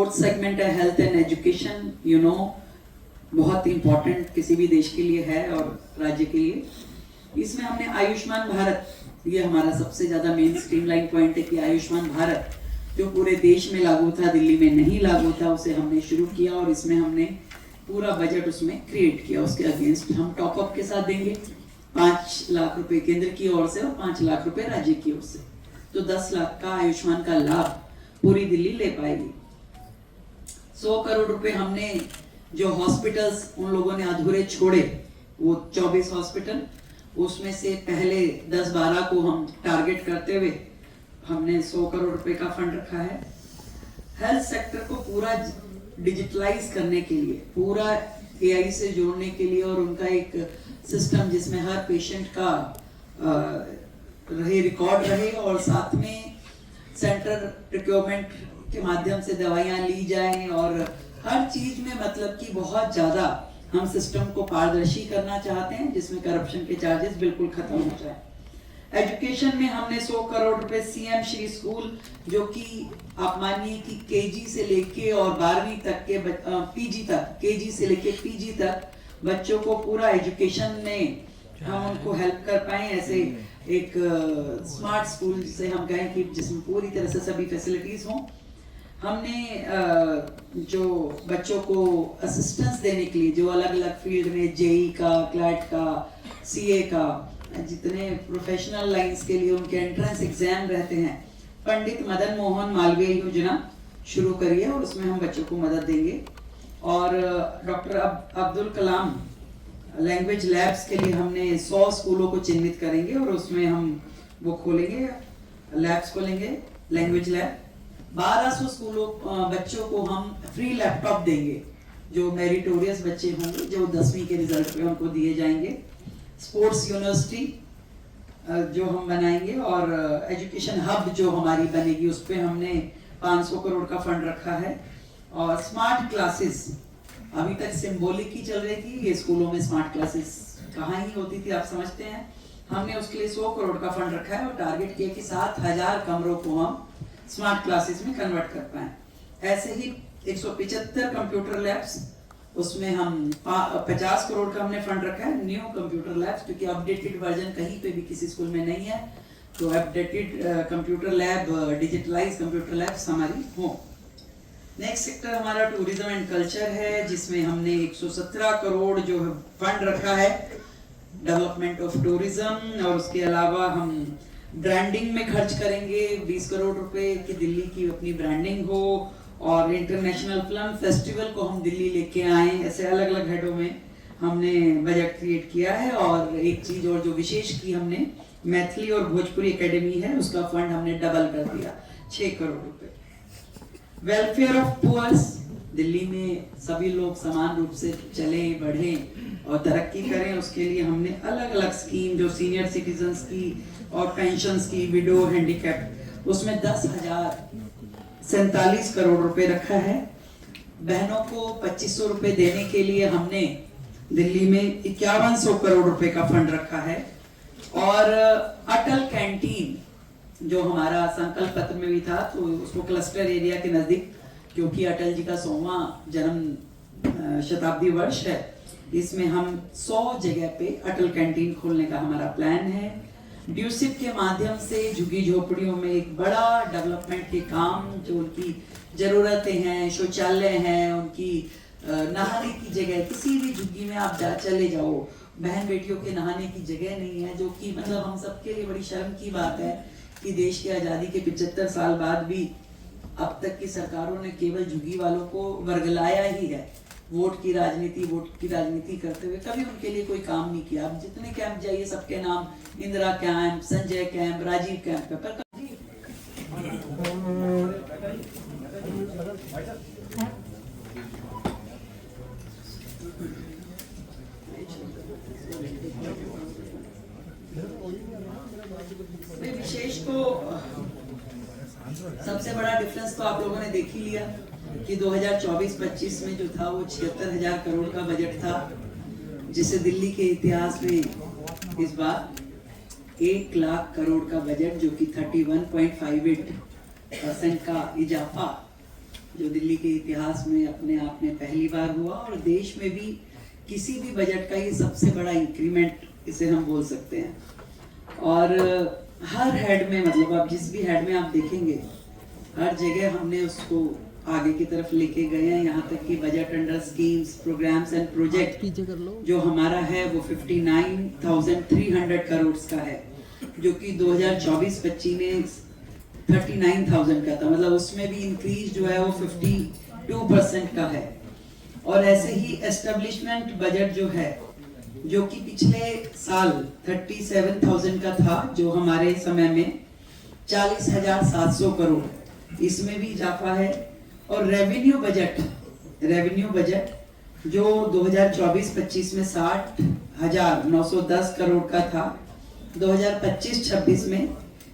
Fourth segment है health and education, बहुत important किसी भी देश के लिए है और राज्य के लिए। इसमें हमने आयुष्मान भारत, ये हमारा सबसे ज्यादा मेन स्ट्रीमलाइन पॉइंट है कि आयुष्मान भारत जो पूरे देश में लागू था, दिल्ली में नहीं लागू था, उसे हमने शुरू किया और इसमें हमने पूरा बजट उसमें क्रिएट किया। उसके अगेंस्ट हम टॉप अप के साथ देंगे 5 लाख रुपए केंद्र की ओर से और 5 लाख रुपए राज्य की ओर से, तो 10 लाख का आयुष्मान का लाभ पूरी दिल्ली ले पाएगी। 100 करोड़ रुपए हमने जो हॉस्पिटल्स उन लोगों ने अधूरे छोड़े, वो 24 हॉस्पिटल, उसमें से पहले 10-12 को हम टारगेट करते हुए हमने 100 करोड़ रुपए का फंड रखा है। हेल्थ सेक्टर को पूरा डिजिटलाइज करने के लिए, पूरा एआई से जोड़ने के लिए और उनका एक सिस्टम जिसमें हर पेशेंट का रिकॉर्ड रहे और साथ में सेंट्रल प्रोक्योरमेंट के माध्यम से दवाइयां ली जाएं और हर चीज में मतलब कि बहुत ज्यादा हम सिस्टम को पारदर्शी करना चाहते हैं, जिसमें करप्शन के चार्जेस बिल्कुल खत्म हो जाए। एजुकेशन में हमने 100 करोड़ रुपए सीएम श्री स्कूल, जो कि आप मानिए कि केजी से लेके और 12वीं तक के पीजी तक, केजी से लेके पीजी तक बच्चों को पूरा एजुकेशन में हम उनको हेल्प कर पाए। ऐसे एक स्मार्ट स्कूल जिसे हम कहें कि जिसमें पूरी तरह से सभी फैसिलिटीज हों। हमने जो बच्चों को असिस्टेंस देने के लिए, जो अलग अलग फील्ड में जेई का, क्लैट का, सीए का, जितने प्रोफेशनल लाइंस के लिए उनके एंट्रेंस एग्जाम रहते हैं, पंडित मदन मोहन मालवीय योजना शुरू करी है और उसमें हम बच्चों को मदद देंगे। और doctor Abdul Kalam language labs के लिए हमने 100 स्कूलों को चिन्हित करेंगे और उसमें हम वो खोलेंगे, लैब्स खोलेंगे, लैंग्वेज लैब। 1200 स्कूलों बच्चों को हम फ्री लैपटॉप देंगे, जो मेरिटोरियस बच्चे होंगे, जो 10वीं के रिजल्ट पे उनको दिए जाएंगे। स्पोर्ट्स यूनिवर्सिटी जो हम बनाएंगे और एजुकेशन हब जो हमारी बनेगी, उस पर हमने 500 करोड़ का फंड रखा है। और स्मार्ट क्लासेस अभी तक सिंबॉलिक ही चल रही थी, ये स्कूलों में स्मार्ट क्लासेस कहाँ ही होती थी, आप समझते हैं। हमने उसके लिए 100 करोड़ का फंड रखा है और टारगेट किया कि 7000 कमरों को हम स्मार्ट क्लासेस में कन्वर्ट कर पाए। ऐसे ही 175 कंप्यूटर लैब्स, उसमें हम 50 करोड़ का हमने फंड रखा है न्यू कंप्यूटर लैब्स, क्योंकि अपडेटेड वर्जन कहीं पे भी किसी स्कूल में नहीं है, तो updated computer lab, digitalise computer labs हमारी हो। नेक्स्ट सेक्टर हमारा टूरिज्म एंड कल्चर है, जिसमें हमने 117 करोड़ जो फंड रखा है डेवलपमेंट ऑफ टूरिज्म, और उसके अलावा हम ब्रांडिंग में खर्च करेंगे 20 करोड़ रुपए की दिल्ली की अपनी ब्रांडिंग हो, और इंटरनेशनल फिल्म फेस्टिवल को हम दिल्ली लेके आए। ऐसे अलग अलग हेडों में हमने बजट क्रिएट किया है। और एक चीज और जो विशेष की हमने, मैथिली और भोजपुरी एकेडमी है, उसका फंड हमने डबल कर दिया, 6 करोड़ रुपए। वेलफेयर ऑफ पुअर्स, दिल्ली में सभी लोग समान रूप से चले बढ़े और तरक्की करें, उसके लिए हमने अलग अलग स्कीम, जो सीनियर सिटीजन्स की और पेंशन्स की, विडो, हैंडीकैप, उसमें 10,047 करोड़ रुपए रखा है। बहनों को 2500 रुपए देने के लिए हमने दिल्ली में 5100 करोड़ रुपए का फंड रखा है। और अटल कैंटीन जो हमारा संकल्प पत्र में भी था, तो उसको क्लस्टर एरिया के नजदीक, क्योंकि अटल जी का 100वां जन्म शताब्दी वर्ष है, इसमें हम 100 जगह पे अटल कैंटीन खोलने का हमारा प्लान है। ड्यूसिप के माध्यम से झुग्गी झोपड़ियों में एक बड़ा डेवलपमेंट के काम, जो उनकी जरूरतें हैं, शौचालय हैं, उनकी नहाने की जगह, किसी भी झुग्गी में आप चले जाओ, बहन बेटियों के नहाने की जगह नहीं है, जो कि मतलब हम सबके लिए बड़ी शर्म की बात है कि देश की आज़ादी के 75 साल बाद भी अब तक की सरकारों ने केवल झुग्गी वालों को वर्गलाया ही है, वोट की राजनीति करते हुए कभी उनके लिए कोई काम नहीं किया। अब जितने कैंप जाइए सबके नाम Indira camp, Sanjay camp, Rajiv camp पर विशेष को सबसे बड़ा डिफरेंस तो आप लोगों ने देख ही लिया कि 2024-25 में जो था वो 76,000 करोड़ का बजट था, जिसे दिल्ली के इतिहास में इस बार 1 लाख करोड़ का बजट, जो कि 31.58% का इजाफा जो दिल्ली के इतिहास में अपने आप में पहली बार हुआ, और देश में भी किसी भी बजट का ये सबसे बड़ा इंक्रीमेंट इसे हम बोल सकते हैं। और हर हेड में, मतलब आप जिस भी हेड में आप देखेंगे, हर जगह हमने उसको आगे की तरफ लेके गए हैं। यहाँ तक कि budget under schemes, programmes and project जो हमारा है वो 59,300 करोड़ का है, जो कि 2024-25 में 39,000 का था। मतलब उसमें भी इंक्रीज जो है वो 52% का है। और ऐसे ही एस्टेब्लिशमेंट बजट जो है, जो कि पिछले साल 37,000 का था, जो हमारे समय में 40,700 करोड़, इसमें भी इजाफा है। और रेवेन्यू बजट जो 2024-25 में 60,910 करोड़ का था, 2025-26 में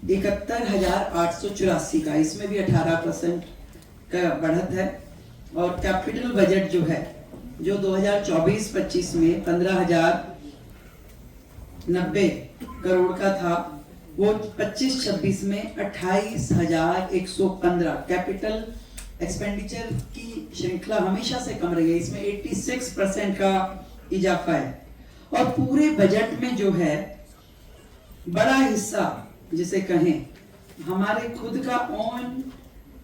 71,884 का, इसमें भी 18% का बढ़त है। और कैपिटल बजट जो है, जो 2024-25 में 15,090 करोड़ का था, वो 25-26 में 28,115। कैपिटल एक्सपेंडिचर की श्रृंखला हमेशा से कम रही है, इसमें 86% का इजाफा है। और पूरे बजट में जो है बड़ा हिस्सा, जिसे कहें, हमारे खुद का ओन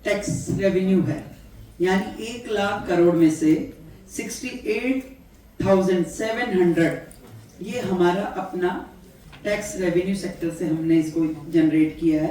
टैक्स रेवेन्यू है। यानी 1 लाख करोड़ में से 68,700 ये हमारा अपना टैक्स रेवेन्यू सेक्टर से हमने इसको जनरेट किया है।